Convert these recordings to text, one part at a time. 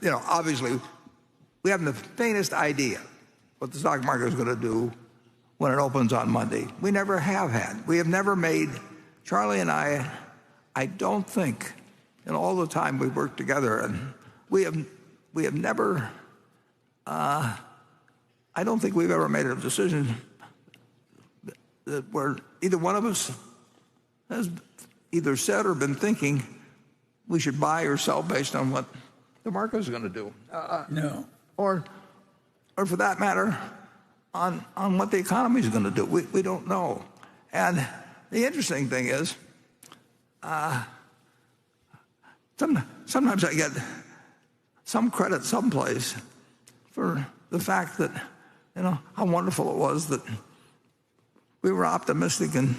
obviously, we haven't the faintest idea what the stock market is going to do when it opens on Monday. We never have had. We have never made, Charlie and I don't think, in all the time we've worked together, and we have never, I don't think we've ever made a decision that where either one of us has either said or been thinking we should buy or sell based on what the market is going to do. No. Or for that matter, on what the economy is going to do. We don't know. And the interesting thing is, sometimes I get some credit someplace for the fact that, how wonderful it was that we were optimistic in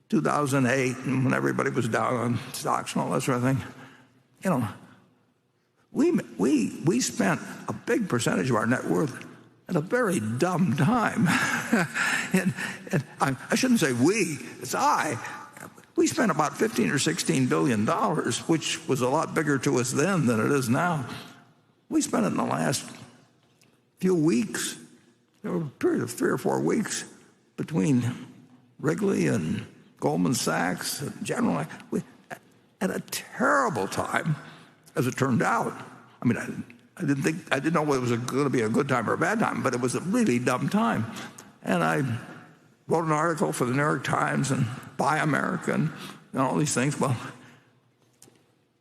2008 and when everybody was down on stocks and all that sort of thing. We spent a big percentage of our net worth at a very dumb time. and I shouldn't say we, it's I. We spent about $15 or $16 billion, which was a lot bigger to us then than it is now. We spent it in the last few weeks. There were a period of 3 or 4 weeks between Wrigley and Goldman Sachs and General. At a terrible time, as it turned out. I mean, I didn't know whether it was going to be a good time or a bad time, but it was a really dumb time. And I wrote an article for the New York Times and Buy America and all these things. Well,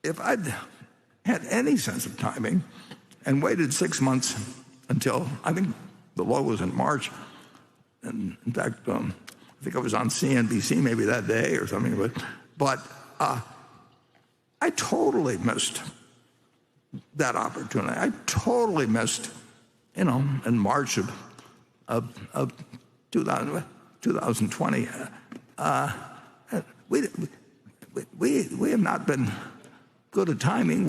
if I'd had any sense of timing and waited 6 months until, I think the low was in March, and in fact, I think I was on CNBC maybe that day or something, but I totally missed that opportunity. I totally missed, in March of 2020. We have not been good at timing.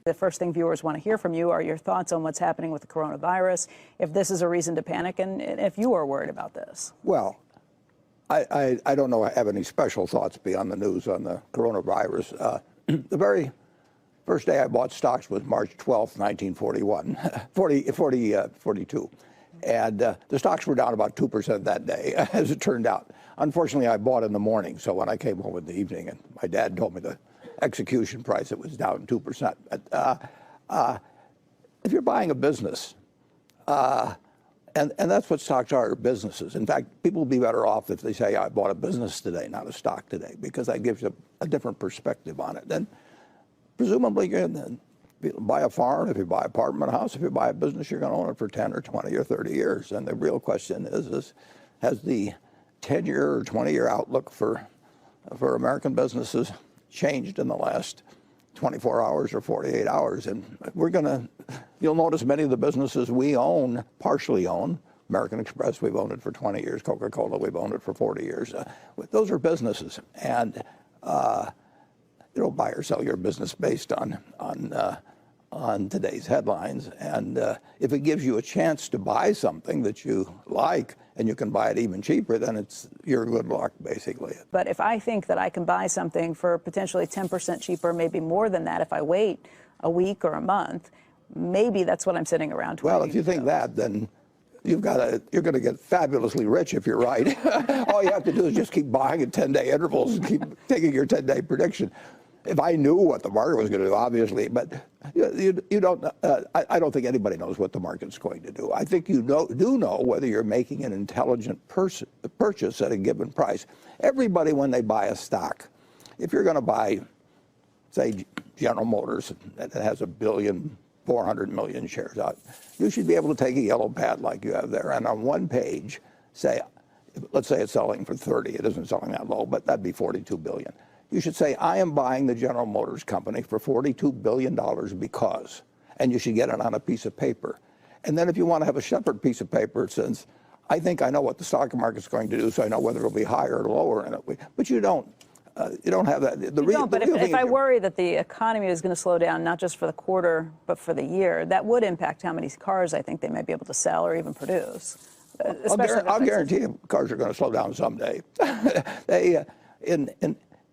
The first thing viewers want to hear from you are your thoughts on what's happening with the coronavirus, if this is a reason to panic, and if you are worried about this. Well, I don't know I have any special thoughts beyond the news on the coronavirus. The very first day I bought stocks was March 12th, 1942. And the stocks were down about 2% that day, as it turned out. Unfortunately, I bought in the morning, so when I came home in the evening, and my dad told me the execution price, it was down 2%. But if you're buying a business, and that's what stocks are, businesses. In fact, people will be better off if they say, I bought a business today, not a stock today, because that gives you a different perspective on it. Then presumably, if you buy a farm, if you buy an apartment house, if you buy a business, you're going to own it for 10 or 20 or 30 years. And the real question is has the 10-year or 20-year outlook for American businesses changed in the last 24 hours or 48 hours? And you'll notice many of the businesses we own, partially own, American Express, we've owned it for 20 years. Coca-Cola, we've owned it for 40 years. Those are businesses. And you don't buy or sell your business based on today's headlines. And if it gives you a chance to buy something that you like and you can buy it even cheaper, then it's your good luck, basically. But if I think that I can buy something for potentially 10% cheaper, maybe more than that if I wait a week or a month, maybe that's what I'm sitting around. Well, if you think that, then you're going to get fabulously rich if you're right. All you have to do is just keep buying at 10-day intervals and keep taking your 10-day prediction. If I knew what the market was going to do, obviously, but you don't. I don't think anybody knows what the market's going to do. I think you do know whether you're making an intelligent purchase at a given price. Everybody, when they buy a stock, if you're going to buy, say, General Motors that has 1,400,000,000 shares out, you should be able to take a yellow pad like you have there, and on one page say, let's say it's selling for 30. It isn't selling that low, but that'd be 42 billion. You should say, I am buying the General Motors company for $42 billion because, and you should get it on a piece of paper. And then if you want to have a separate piece of paper, it says, I think I know what the stock market's going to do, so I know whether it'll be higher or lower. But you don't have that. But if I worry that the economy is going to slow down, not just for the quarter, but for the year, that would impact how many cars I think they might be able to sell or even produce. I'll guarantee you cars are going to slow down someday.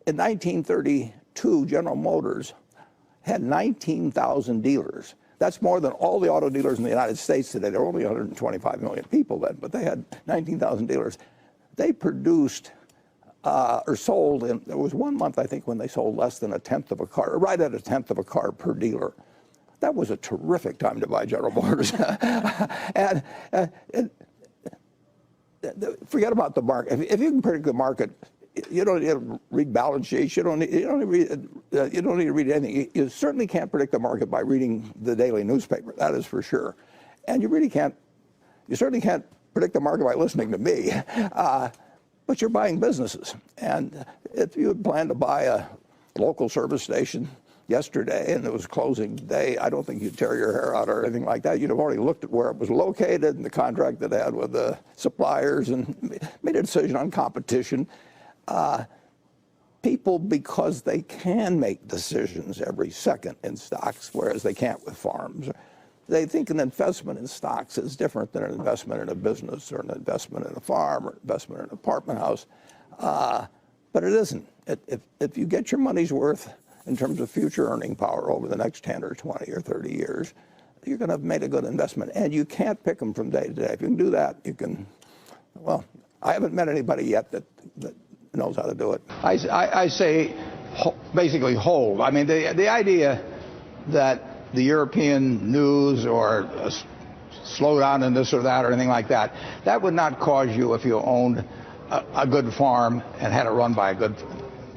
In 1932, General Motors had 19,000 dealers. That's more than all the auto dealers in the United States today. There were only 125 million people then, but they had 19,000 dealers. They produced or sold, and there was 1 month, I think, when they sold less than a tenth of a car, right at a tenth of a car per dealer. That was a terrific time to buy General Motors. and forget about the market. If you can predict the market, you don't need to read balance sheets. You don't need to read anything. You certainly can't predict the market by reading the daily newspaper. That is for sure. And you certainly can't predict the market by listening to me. But you're buying businesses. And if you had planned to buy a local service station yesterday and it was closing day, I don't think you'd tear your hair out or anything like that. You'd have already looked at where it was located and the contract it had with the suppliers and made a decision on competition. People, because they can make decisions every second in stocks, whereas they can't with farms, they think an investment in stocks is different than an investment in a business or an investment in a farm or investment in an apartment house. But it isn't. If you get your money's worth in terms of future earning power over the next 10 or 20 or 30 years, you're going to have made a good investment. And you can't pick them from day to day. If you can do that, you can, well, I haven't met anybody yet that knows how to do it. I say basically hold. I mean, the idea that the European news or a slowdown in this or that or anything like that, that would not cause you, if you owned a good farm and had it run by a good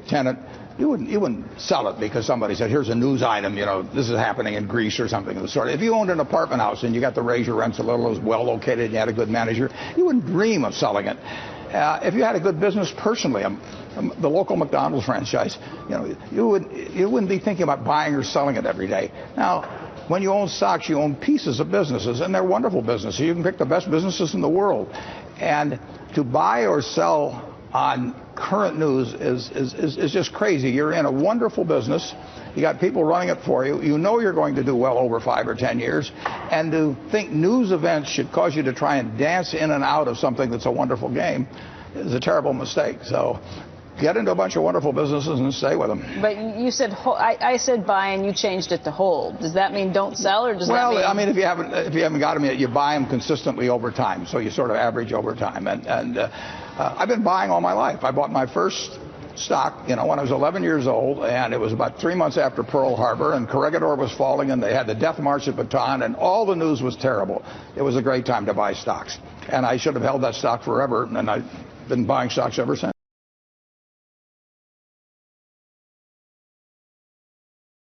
tenant, you wouldn't sell it because somebody said, here's a news item, you know, this is happening in Greece or something of the sort. If you owned an apartment house and you got to raise your rents a little, it was well located, and you had a good manager, you wouldn't dream of selling it. If you had a good business personally, the local McDonald's franchise, you know, you wouldn't be thinking about buying or selling it every day. Now, when you own stocks, you own pieces of businesses, and they're wonderful businesses. You can pick the best businesses in the world. And to buy or sell on current news is just crazy. You're in a wonderful business. You got people running it for you. You know you're going to do well over 5 or 10 years. And to think news events should cause you to try and dance in and out of something that's a wonderful game is a terrible mistake. So get into a bunch of wonderful businesses and stay with them. But you said, I said buy and you changed it to hold. Does that mean don't sell, or does that mean? Well, I mean, if you haven't got them yet, you buy them consistently over time. So you sort of average over time. And I've been buying all my life. I bought my first stock, you know, when I was 11 years old, and it was about 3 months after Pearl Harbor, and Corregidor was falling, and they had the death march at Bataan, and all the news was terrible. It was a great time to buy stocks. And I should have held that stock forever, and I've been buying stocks ever since.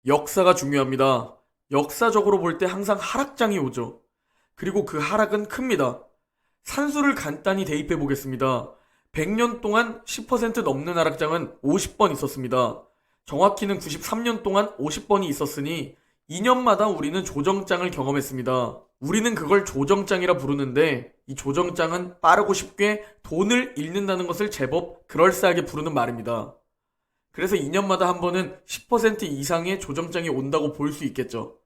역사가 중요합니다. 역사적으로 볼 때 항상 하락장이 오죠. 그리고 그 하락은 큽니다. 산수를 간단히 대입해 보겠습니다. 100년 동안 10% 넘는 하락장은 50번 있었습니다. 정확히는 93년 동안 50번이 있었으니 2년마다 우리는 조정장을 경험했습니다. 우리는 그걸 조정장이라 부르는데, 이 조정장은 빠르고 쉽게 돈을 잃는다는 것을 제법 그럴싸하게 부르는 말입니다. 그래서 2년마다 한 번은 10% 이상의 조정장이 온다고 볼 수 있겠죠.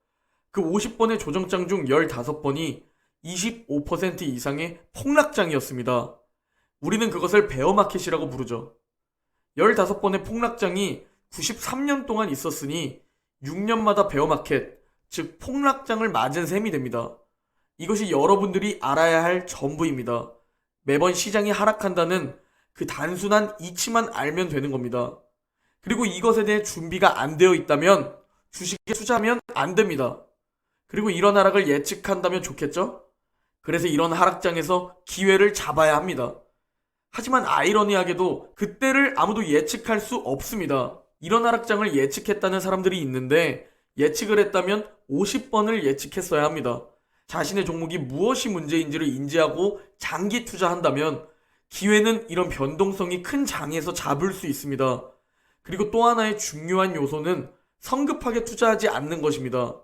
그 50번의 조정장 중 15번이 25% 이상의 폭락장이었습니다. 우리는 그것을 베어마켓이라고 부르죠. 15번의 폭락장이 93년 동안 있었으니 6년마다 베어마켓, 즉 폭락장을 맞은 셈이 됩니다. 이것이 여러분들이 알아야 할 전부입니다. 매번 시장이 하락한다는 그 단순한 이치만 알면 되는 겁니다. 그리고 이것에 대해 준비가 안 되어 있다면 주식에 투자하면 안 됩니다. 그리고 이런 하락을 예측한다면 좋겠죠? 그래서 이런 하락장에서 기회를 잡아야 합니다. 하지만 아이러니하게도 그때를 아무도 예측할 수 없습니다. 이런 하락장을 예측했다는 사람들이 있는데, 예측을 했다면 50번을 예측했어야 합니다. 자신의 종목이 무엇이 문제인지를 인지하고 장기 투자한다면 기회는 이런 변동성이 큰 장에서 잡을 수 있습니다. 그리고 또 하나의 중요한 요소는 성급하게 투자하지 않는 것입니다.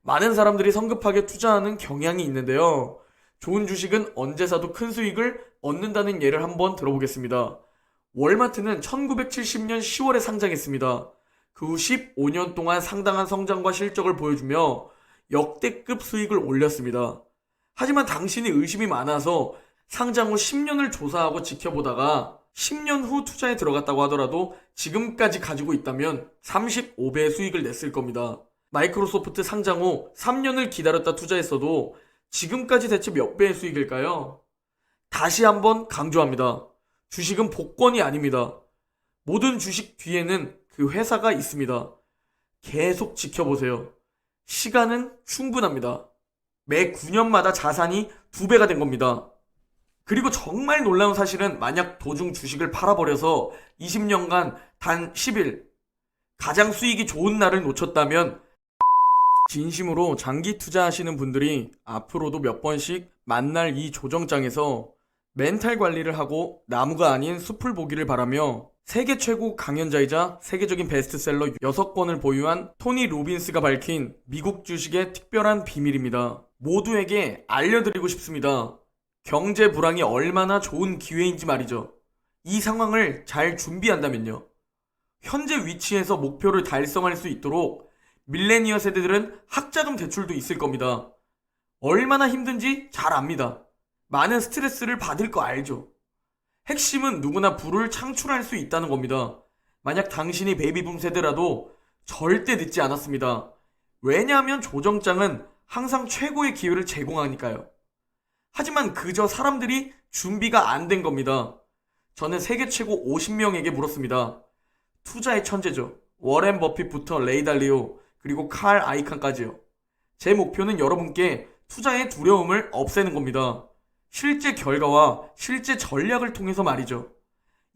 많은 사람들이 성급하게 투자하는 경향이 있는데요. 좋은 주식은 언제 사도 큰 수익을 얻는다는 예를 한번 들어보겠습니다. 월마트는 1970년 10월에 상장했습니다. 그 후 15년 동안 상당한 성장과 실적을 보여주며 역대급 수익을 올렸습니다. 하지만 당신이 의심이 많아서 상장 후 10년을 조사하고 지켜보다가 10년 후 투자에 들어갔다고 하더라도 지금까지 가지고 있다면 35배의 수익을 냈을 겁니다. 마이크로소프트 상장 후 3년을 기다렸다 투자했어도 지금까지 대체 몇 배의 수익일까요? 다시 한번 강조합니다. 주식은 복권이 아닙니다. 모든 주식 뒤에는 그 회사가 있습니다. 계속 지켜보세요. 시간은 충분합니다. 매 9년마다 자산이 2배가 된 겁니다. 그리고 정말 놀라운 사실은 만약 도중 주식을 팔아버려서 20년간 단 10일 가장 수익이 좋은 날을 놓쳤다면 진심으로 장기 투자하시는 분들이 앞으로도 몇 번씩 만날 이 조정장에서 멘탈 관리를 하고 나무가 아닌 숲을 보기를 바라며 세계 최고 강연자이자 세계적인 베스트셀러 6권을 보유한 토니 로빈스가 밝힌 미국 주식의 특별한 비밀입니다. 모두에게 알려드리고 싶습니다. 경제 불황이 얼마나 좋은 기회인지 말이죠. 이 상황을 잘 준비한다면요. 현재 위치에서 목표를 달성할 수 있도록 밀레니어 세대들은 학자금 대출도 있을 겁니다. 얼마나 힘든지 잘 압니다. 많은 스트레스를 받을 거 알죠. 핵심은 누구나 부를 창출할 수 있다는 겁니다. 만약 당신이 베이비붐 세대라도 절대 늦지 않았습니다. 왜냐하면 조정장은 항상 최고의 기회를 제공하니까요. 하지만 그저 사람들이 준비가 안 된 겁니다. 저는 세계 최고 50명에게 물었습니다. 투자의 천재죠. 워렌 버핏부터 레이 달리오 그리고 칼 아이칸까지요. 제 목표는 여러분께 투자의 두려움을 없애는 겁니다. 실제 결과와 실제 전략을 통해서 말이죠.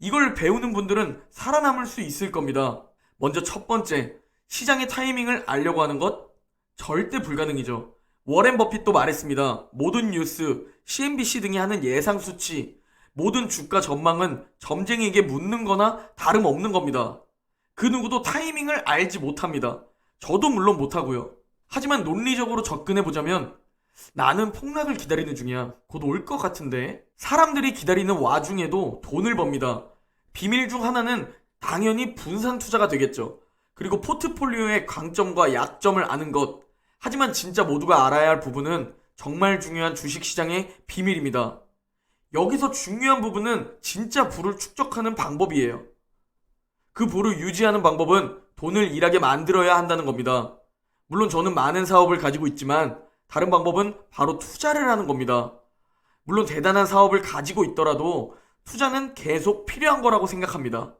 이걸 배우는 분들은 살아남을 수 있을 겁니다. 먼저 첫 번째, 시장의 타이밍을 알려고 하는 것? 절대 불가능이죠. 워렌 버핏도 말했습니다. 모든 뉴스, CNBC 등이 하는 예상 수치, 모든 주가 전망은 점쟁이에게 묻는 거나 다름없는 겁니다. 그 누구도 타이밍을 알지 못합니다. 저도 물론 못하고요. 하지만 논리적으로 접근해보자면 나는 폭락을 기다리는 중이야. 곧 올 것 같은데. 사람들이 기다리는 와중에도 돈을 법니다. 비밀 중 하나는 당연히 분산 투자가 되겠죠. 그리고 포트폴리오의 강점과 약점을 아는 것. 하지만 진짜 모두가 알아야 할 부분은 정말 중요한 주식시장의 비밀입니다. 여기서 중요한 부분은 진짜 부를 축적하는 방법이에요. 그 부를 유지하는 방법은 돈을 일하게 만들어야 한다는 겁니다. 물론 저는 많은 사업을 가지고 있지만 다른 방법은 바로 투자를 하는 겁니다. 물론 대단한 사업을 가지고 있더라도 투자는 계속 필요한 거라고 생각합니다.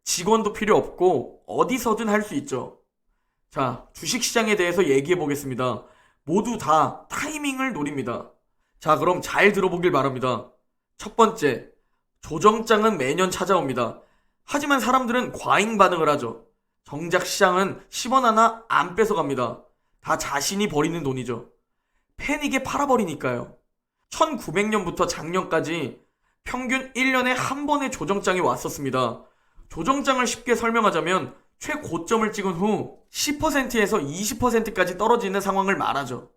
직원도 필요 없고 어디서든 할 수 있죠. 자, 주식시장에 대해서 얘기해 보겠습니다. 모두 다 타이밍을 노립니다. 자, 그럼 잘 들어보길 바랍니다. 첫 번째, 조정장은 매년 찾아옵니다. 하지만 사람들은 과잉 반응을 하죠. 정작 시장은 10원 하나 안 뺏어갑니다. 다 자신이 버리는 돈이죠. 패닉에 팔아버리니까요. 1900년부터 작년까지 평균 1년에 한 번의 조정장이 왔었습니다. 조정장을 쉽게 설명하자면 최고점을 찍은 후 10%에서 20%까지 떨어지는 상황을 말하죠.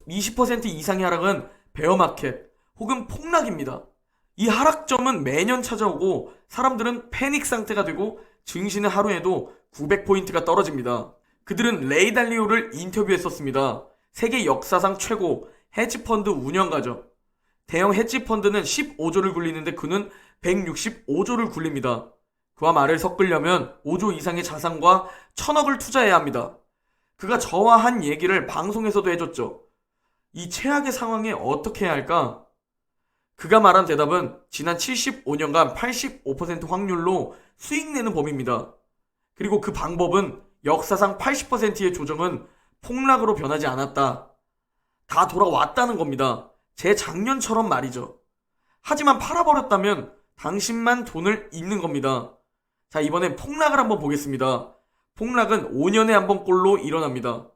20% 이상의 하락은 베어마켓 혹은 폭락입니다. 이 하락점은 매년 찾아오고 사람들은 패닉 상태가 되고 증시는 하루에도 900포인트가 떨어집니다. 그들은 레이 달리오를 인터뷰했었습니다. 세계 역사상 최고 헤지펀드 운영가죠. 대형 헤지펀드는 15조를 굴리는데 그는 165조를 굴립니다. 그와 말을 섞으려면 5조 이상의 자산과 1000억을 투자해야 합니다. 그가 저와 한 얘기를 방송에서도 해줬죠. 이 최악의 상황에 어떻게 해야 할까? 그가 말한 대답은 지난 75년간 85% 확률로 수익 내는 법입니다. 그리고 그 방법은 역사상 80%의 조정은 폭락으로 변하지 않았다. 다 돌아왔다는 겁니다. 제 작년처럼 말이죠. 하지만 팔아버렸다면 당신만 돈을 잃는 겁니다. 자, 이번엔 폭락을 한번 보겠습니다. 폭락은 5년에 한 번꼴로 일어납니다.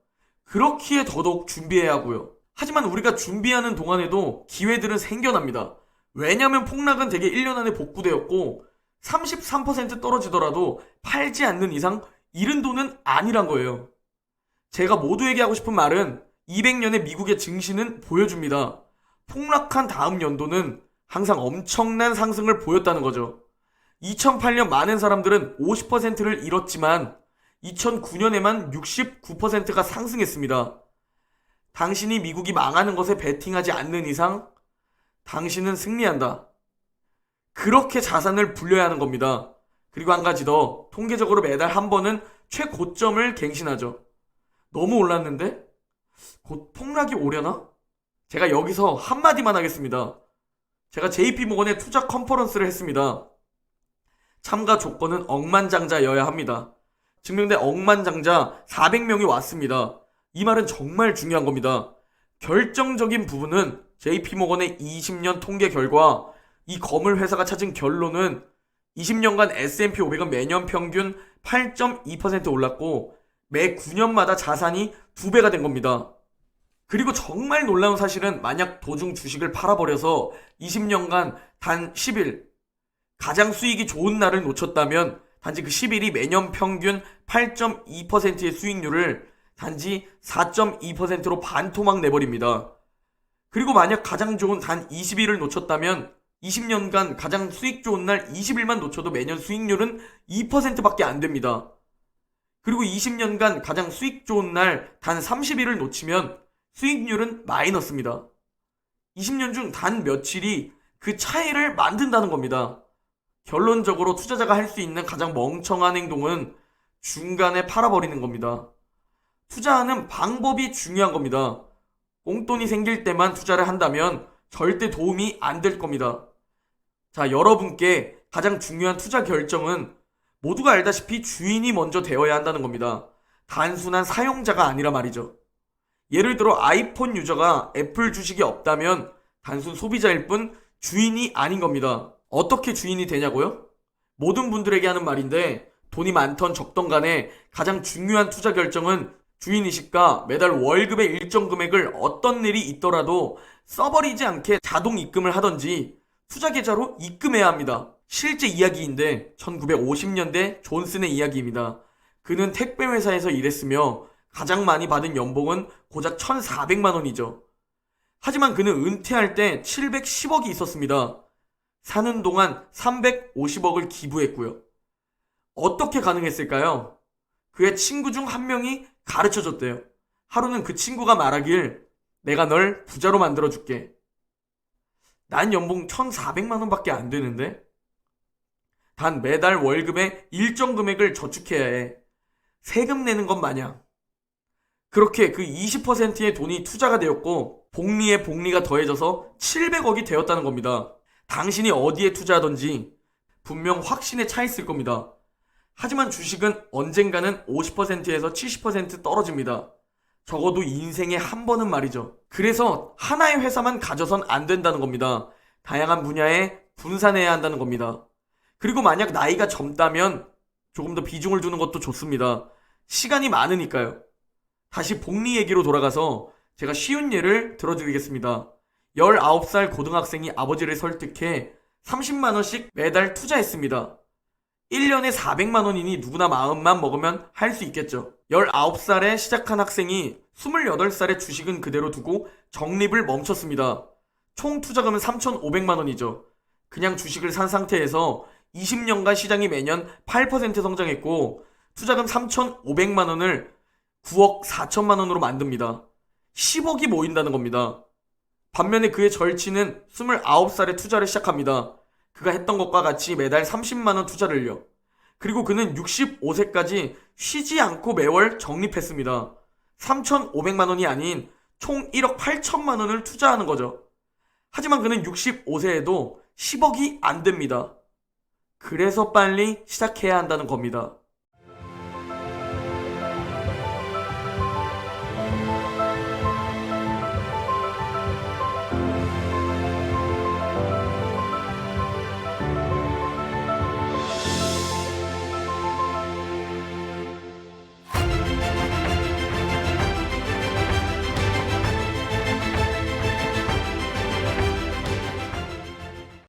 그렇기에 더더욱 준비해야 하고요. 하지만 우리가 준비하는 동안에도 기회들은 생겨납니다. 왜냐하면 폭락은 대개 1년 안에 복구되었고 33% 떨어지더라도 팔지 않는 이상 잃은 돈은 아니란 거예요. 제가 모두에게 하고 싶은 말은 200년의 미국의 증시는 보여줍니다. 폭락한 다음 연도는 항상 엄청난 상승을 보였다는 거죠. 2008년 많은 사람들은 50%를 잃었지만 2009년에만 69%가 상승했습니다. 당신이 미국이 망하는 것에 베팅하지 않는 이상 당신은 승리한다. 그렇게 자산을 불려야 하는 겁니다. 그리고 한 가지 더, 통계적으로 매달 한 번은 최고점을 갱신하죠. 너무 올랐는데? 곧 폭락이 오려나? 제가 여기서 한마디만 하겠습니다. 제가 JP모건에 투자 컨퍼런스를 했습니다. 참가 조건은 억만장자여야 합니다. 증명된 억만장자 400명이 왔습니다. 이 말은 정말 중요한 겁니다. 결정적인 부분은 JP모건의 20년 통계 결과 이 거물 회사가 찾은 결론은 20년간 S&P 500은 매년 평균 8.2% 올랐고 매 9년마다 자산이 2배가 된 겁니다. 그리고 정말 놀라운 사실은 만약 도중 주식을 팔아버려서 20년간 단 10일 가장 수익이 좋은 날을 놓쳤다면 단지 그 10일이 매년 평균 8.2%의 수익률을 단지 4.2%로 반토막 내버립니다. 그리고 만약 가장 좋은 단 20일을 놓쳤다면 20년간 가장 수익 좋은 날 20일만 놓쳐도 매년 수익률은 2%밖에 안 됩니다. 그리고 20년간 가장 수익 좋은 날 단 30일을 놓치면 수익률은 마이너스입니다. 20년 중 단 며칠이 그 차이를 만든다는 겁니다. 결론적으로 투자자가 할 수 있는 가장 멍청한 행동은 중간에 팔아버리는 겁니다. 투자하는 방법이 중요한 겁니다. 꽁돈이 생길 때만 투자를 한다면 절대 도움이 안 될 겁니다. 자, 여러분께 가장 중요한 투자 결정은 모두가 알다시피 주인이 먼저 되어야 한다는 겁니다. 단순한 사용자가 아니라 말이죠. 예를 들어 아이폰 유저가 애플 주식이 없다면 단순 소비자일 뿐 주인이 아닌 겁니다. 어떻게 주인이 되냐고요? 모든 분들에게 하는 말인데 돈이 많던 적던 간에 가장 중요한 투자 결정은 주인의식과 매달 월급의 일정 금액을 어떤 일이 있더라도 써버리지 않게 자동 입금을 하던지 투자 계좌로 입금해야 합니다. 실제 이야기인데 1950년대 존슨의 이야기입니다. 그는 택배 회사에서 일했으며 가장 많이 받은 연봉은 고작 1,400만 원이죠. 하지만 그는 은퇴할 때 710억이 있었습니다. 사는 동안 350억을 기부했고요. 어떻게 가능했을까요? 그의 친구 중 한 명이 가르쳐줬대요. 하루는 그 친구가 말하길 내가 널 부자로 만들어줄게. 난 연봉 1,400만 원밖에 안 되는데? 단 매달 월급의 일정 금액을 저축해야 해. 세금 내는 것 마냥. 그렇게 그 20%의 돈이 투자가 되었고 복리에 복리가 더해져서 700억이 되었다는 겁니다. 당신이 어디에 투자하던지 분명 확신에 차 있을 겁니다. 하지만 주식은 언젠가는 50%에서 70% 떨어집니다. 적어도 인생에 한 번은 말이죠. 그래서 하나의 회사만 가져선 안 된다는 겁니다. 다양한 분야에 분산해야 한다는 겁니다. 그리고 만약 나이가 젊다면 조금 더 비중을 두는 것도 좋습니다. 시간이 많으니까요. 다시 복리 얘기로 돌아가서 제가 쉬운 예를 들어드리겠습니다. 19살 고등학생이 아버지를 설득해 30만 원씩 매달 투자했습니다. 1년에 400만 원이니 누구나 마음만 먹으면 할 수 있겠죠. 19살에 시작한 학생이 28살에 주식은 그대로 두고 적립을 멈췄습니다. 총 투자금은 3,500만 원이죠. 그냥 주식을 산 상태에서 20년간 시장이 매년 8% 성장했고 투자금 3,500만 원을 9억 4천만 원으로 만듭니다. 10억이 모인다는 겁니다. 반면에 그의 절친은 29살에 투자를 시작합니다. 그가 했던 것과 같이 매달 30만 원 투자를요. 그리고 그는 65세까지 쉬지 않고 매월 적립했습니다. 3,500만 원이 아닌 총 1억 8천만 원을 투자하는 거죠. 하지만 그는 65세에도 10억이 안 됩니다. 그래서 빨리 시작해야 한다는 겁니다.